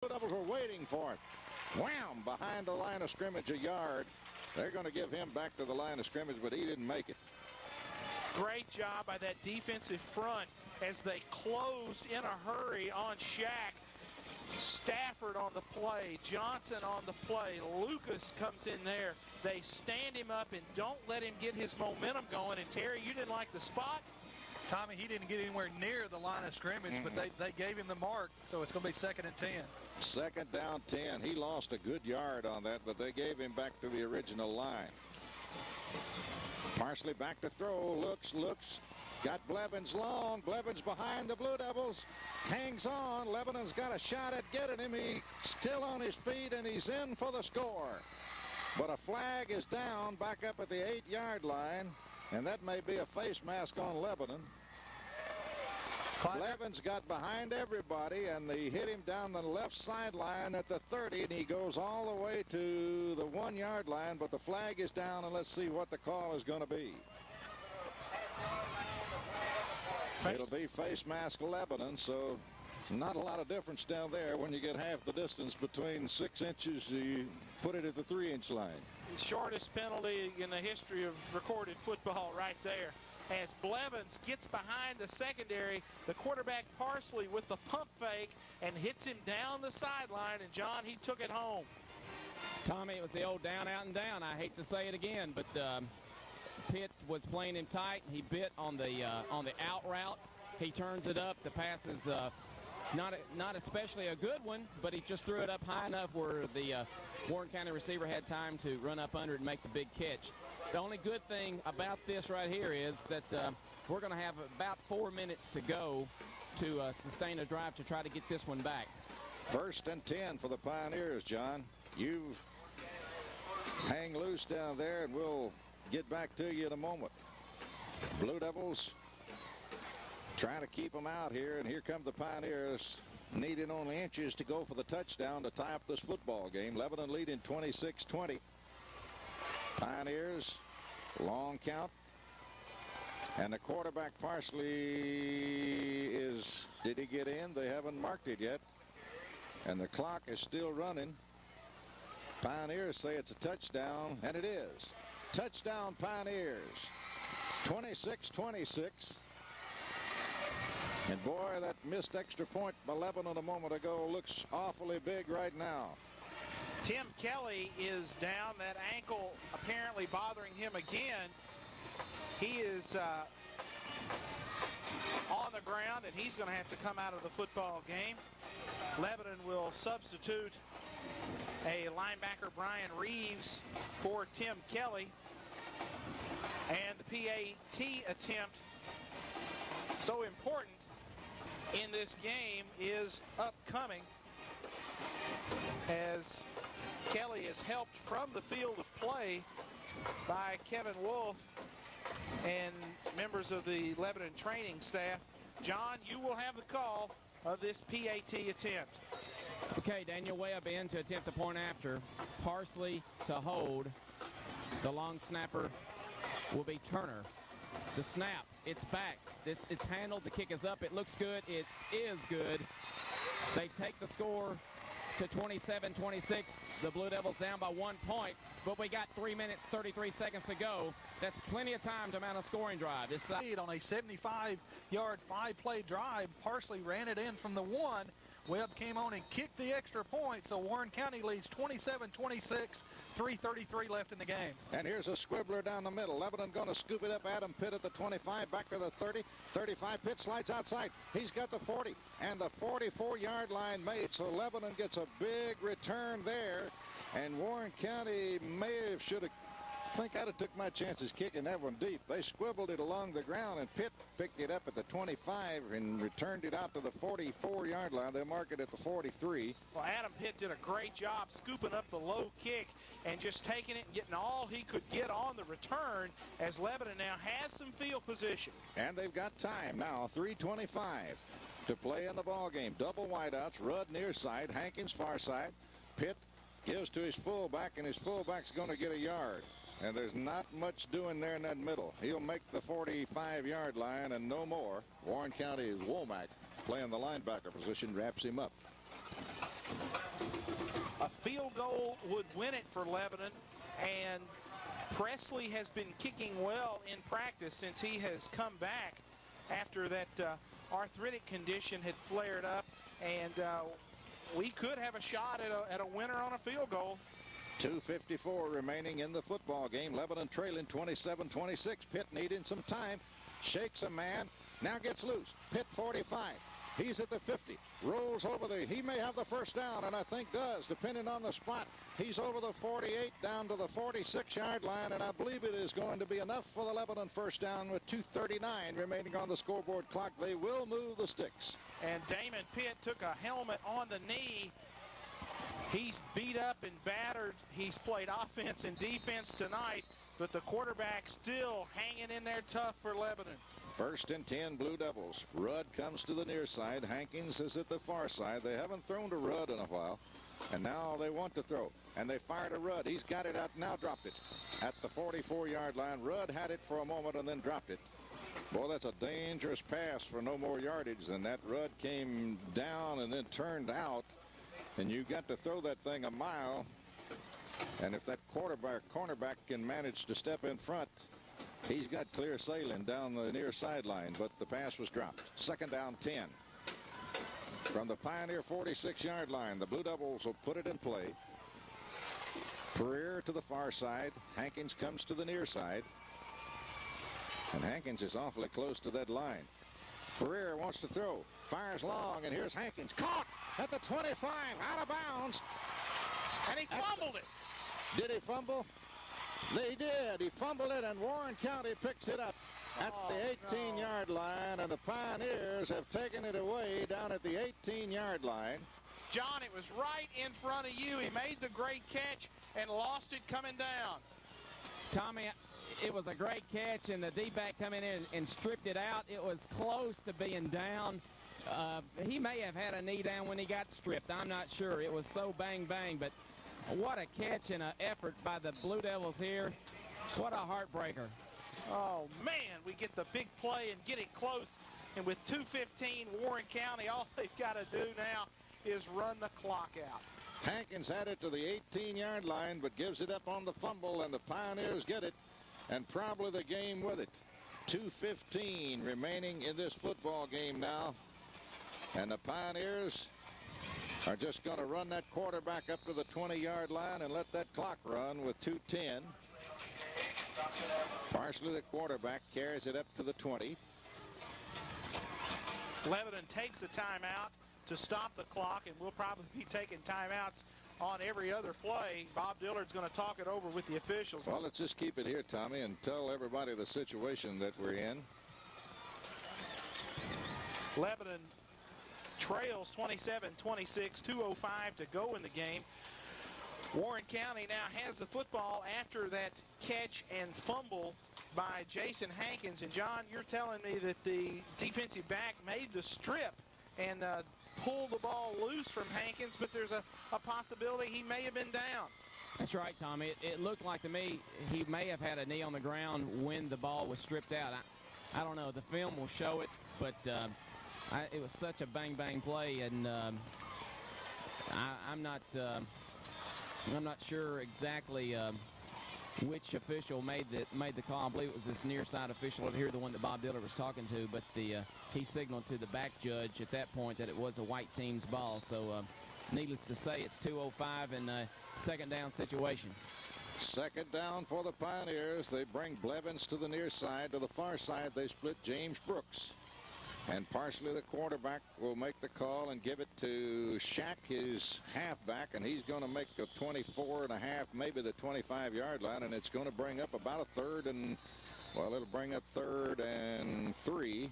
Blue Devils were waiting for it. Wham! Behind the line of scrimmage, a yard. They're going to give him back to the line of scrimmage, but he didn't make it. Great job by that defensive front as they closed in a hurry on Shaq. Stafford on the play, Johnson on the play, Lucas comes in there. They stand him up and don't let him get his momentum going. And Terry, you didn't like the spot? Tommy, he didn't get anywhere near the line of scrimmage, but they gave him the mark, so it's going to be 2nd and 10. 2nd down 10. He lost a good yard on that, but they gave him back to the original line. Parsley back to throw, looks, got Blevins long. Blevins behind the Blue Devils, hangs on. Lebanon's got a shot at getting him. He's still on his feet, and he's in for the score. But a flag is down back up at the 8-yard line, and that may be a face mask on Lebanon. Blevins got behind everybody, and they hit him down the left sideline at the 30, and he goes all the way to the 1-yard line, but the flag is down, and let's see what the call is going to be. It'll be face mask Lebanon, so not a lot of difference down there. When you get half the distance between 6 inches, you put it at the 3-inch line. The shortest penalty in the history of recorded football right there. As Blevins gets behind the secondary, the quarterback Parsley with the pump fake and hits him down the sideline, and John, he took it home. Tommy, it was the old down, out, and down. I hate to say it again, but Pitt was playing him tight. He bit on the out route. He turns it up. The pass is not especially a good one, but he just threw it up high enough where the Warren County receiver had time to run up under it and make the big catch. The only good thing about this right here is that we're going to have about 4 minutes to go to sustain a drive to try to get this one back. 1st and 10 for the Pioneers, John. You hang loose down there, and we'll get back to you in a moment. Blue Devils trying to keep them out here, and here come the Pioneers, needing only inches to go for the touchdown to tie up this football game. Lebanon leading 26-20. Pioneers, long count, and the quarterback Parsley did he get in? They haven't marked it yet, and the clock is still running. Pioneers say it's a touchdown, and it is. Touchdown Pioneers, 26-26. And boy, that missed extra point by Lebanon a moment ago looks awfully big right now. Tim Kelly is down. That ankle apparently bothering him again. He is on the ground, and he's going to have to come out of the football game. Lebanon will substitute a linebacker, Brian Reeves, for Tim Kelly. And the PAT attempt, so important in this game, is upcoming as Kelly is helped from the field of play by Kevin Wolf and members of the Lebanon training staff. John, you will have the call of this PAT attempt. Okay, Daniel Webb in to attempt the point after. Parsley to hold. The long snapper will be Turner. The snap, it's back. It's handled. The kick is up. It looks good. It is good. They take the score to 27-26. The Blue Devils down by 1 point, but we got 3 minutes, 33 seconds to go. That's plenty of time to mount a scoring drive. This on a 75-yard, 5-play drive, Parsley ran it in from the 1. Webb came on and kicked the extra point, so Warren County leads 27-26, 3:33 left in the game. And here's a squibbler down the middle. Lebanon going to scoop it up. Adam Pitt at the 25, back to the 30, 35. Pitt slides outside. He's got the 40 and the 44-yard line made, so Lebanon gets a big return there. And Warren County should have. I think I'd have took my chances kicking that one deep. They squibbled it along the ground, and Pitt picked it up at the 25 and returned it out to the 44-yard line. They mark it at the 43. Well, Adam Pitt did a great job scooping up the low kick and just taking it and getting all he could get on the return, as Lebanon now has some field position. And they've got time now, 3:25 to play in the ball game. Double wideouts, Rudd near side, Hankins far side. Pitt gives to his fullback, and his fullback's going to get a yard. And there's not much doing there in that middle. He'll make the 45-yard line and no more. Warren County's Womack, playing the linebacker position, wraps him up. goal would win it for Lebanon, and Presley has been kicking well in practice since he has come back after that arthritic condition had flared up, and we could have a shot at a winner on a field goal. 2:54 remaining in the football game. Lebanon trailing 27-26. Pitt needing some time. Shakes a man. Now gets loose. Pitt 45. He's at the 50. Rolls over he may have the first down, and I think does, depending on the spot. He's over the 48 down to the 46-yard line, and I believe it is going to be enough for the Lebanon first down with 2:39 remaining on the scoreboard clock. They will move the sticks. And Damon Pitt took a helmet on the knee. He's beat up and battered. He's played offense and defense tonight, but the quarterback still hanging in there tough for Lebanon. 1st and 10, Blue Devils. Rudd comes to the near side. Hankins is at the far side. They haven't thrown to Rudd in a while, and now they want to throw. And they fired a Rudd. He's got it out, now dropped it. At the 44-yard line, Rudd had it for a moment and then dropped it. Boy, that's a dangerous pass for no more yardage than that. Rudd came down and then turned out, and you got to throw that thing a mile. And if that cornerback can manage to step in front, he's got clear sailing down the near sideline, but the pass was dropped. 2nd down 10. From the Pioneer 46-yard line, the Blue Devils will put it in play. Pereira to the far side. Hankins comes to the near side. And Hankins is awfully close to that line. Pereira wants to throw. Fires long, and here's Hankins. Caught at the 25, out of bounds. And he fumbled it. Did he fumble? They did. He fumbled it, and Warren County picks it up at the 18-yard line, and the Pioneers have taken it away down at the 18-yard line. John, it was right in front of you. He made the great catch and lost it coming down. Tommy, it was a great catch, and the D-back coming in and stripped it out. It was close to being down. He may have had a knee down when he got stripped. I'm not sure. It was so bang-bang, but what a catch and an effort by the Blue Devils here. What a heartbreaker. Oh, man, we get the big play and get it close. And with 2:15, Warren County, all they've got to do now is run the clock out. Hankins had it to the 18-yard line, but gives it up on the fumble, and the Pioneers get it, and probably the game with it. 2:15 remaining in this football game now. And the Pioneers are just going to run that quarterback up to the 20-yard line and let that clock run with 2:10. Parsley, the quarterback, carries it up to the 20. Lebanon takes the timeout to stop the clock, and we'll probably be taking timeouts on every other play. Bob Dillard's going to talk it over with the officials. Well, let's just keep it here, Tommy, and tell everybody the situation that we're in. Lebanon trails 27-26, 2:05 to go in the game. Warren County now has the football after that catch and fumble by Jason Hankins. And, John, you're telling me that the defensive back made the strip and pulled the ball loose from Hankins, but there's a possibility he may have been down. That's right, Tommy. It looked like to me he may have had a knee on the ground when the ball was stripped out. I don't know. The film will show it, but it was such a bang-bang play, and I'm not sure exactly which official made the call. I believe it was this near side official over here, the one that Bob Dillard was talking to, but he signaled to the back judge at that point that it was a white team's ball. So needless to say, it's 2:05 in a 2nd down situation. 2nd down for the Pioneers. They bring Blevins to the near side. To the far side, they split James Brooks. And Parsley, the quarterback, will make the call and give it to Shack, his halfback, and he's going to make a 24.5, maybe the 25-yard line, and it's going to bring up about a 3rd and, well, it'll bring up 3rd and 3,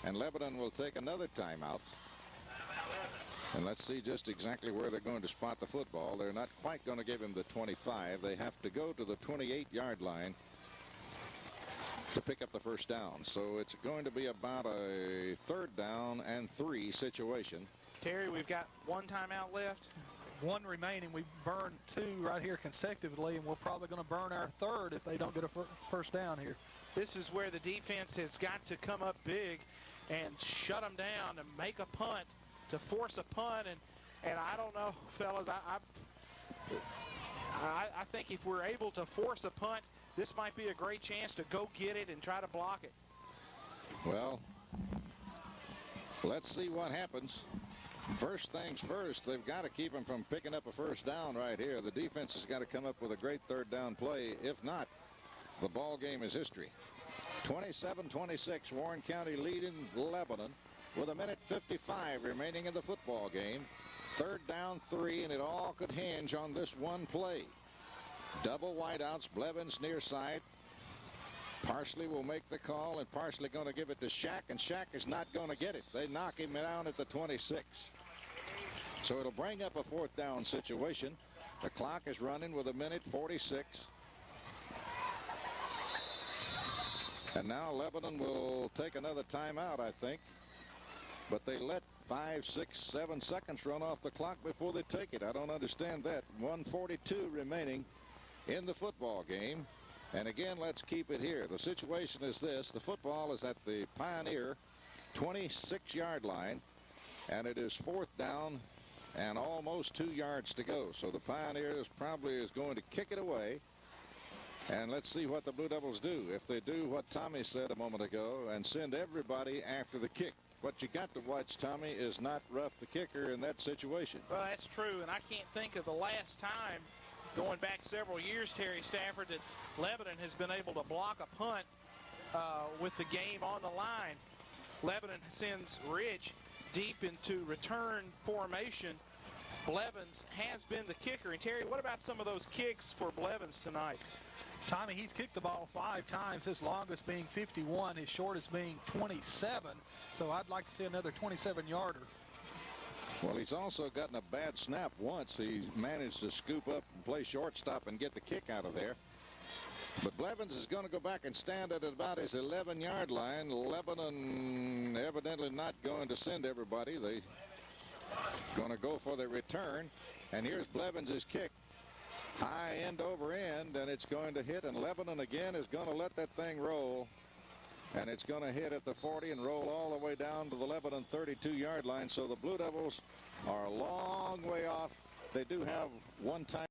and Lebanon will take another timeout. And let's see just exactly where they're going to spot the football. They're not quite going to give him the 25. They have to go to the 28-yard line to pick up the first down. So it's going to be about a 3rd down and 3 situation. Terry, we've got one timeout left. One remaining. We burned 2 right here consecutively, and we're probably going to burn our 3rd if they don't get a first down here. This is where the defense has got to come up big and shut them down and make a punt, to force a punt. And I don't know, fellas, I think if we're able to force a punt, this might be a great chance to go get it and try to block it. Well, let's see what happens. First things first, they've got to keep him from picking up a first down right here. The defense has got to come up with a great third down play. If not, the ball game is history. 27-26, Warren County leading Lebanon with 1:55 remaining in the football game. Third down 3, and it all could hinge on this one play. Double wideouts, Blevins near side. Parsley will make the call, and Parsley going to give it to Shack, and Shack is not going to get it. They knock him down at the 26. So it'll bring up a fourth down situation. The clock is running with 1:46. And now Lebanon will take another timeout, I think. But they let 5, 6, 7 seconds run off the clock before they take it. I don't understand that. 1:42 remaining in the football game. And again, let's keep it here. The situation is this. The football is at the Pioneer 26-yard line, and it is fourth down and almost 2 yards to go. So the Pioneers probably is going to kick it away. And let's see what the Blue Devils do. If they do what Tommy said a moment ago and send everybody after the kick. What you got to watch, Tommy, is not rough the kicker in that situation. Well, that's true, and I can't think of the last time, going back several years, Terry Stafford, that Lebanon has been able to block a punt with the game on the line. Lebanon sends Ridge deep into return formation. Blevins has been the kicker. And, Terry, what about some of those kicks for Blevins tonight? Tommy, he's kicked the ball 5 times, his longest being 51, his shortest being 27. So I'd like to see another 27-yarder. Well, he's also gotten a bad snap once. He managed to scoop up and play shortstop and get the kick out of there. But Blevins is going to go back and stand at about his 11-yard line. Lebanon evidently not going to send everybody. They're going to go for the return. And here's Blevins' kick. High end over end, and it's going to hit, and Lebanon again is going to let that thing roll, and it's going to hit at the 40 and roll all the way down to the Lebanon 32-yard line. So the Blue Devils are a long way off. They do have one time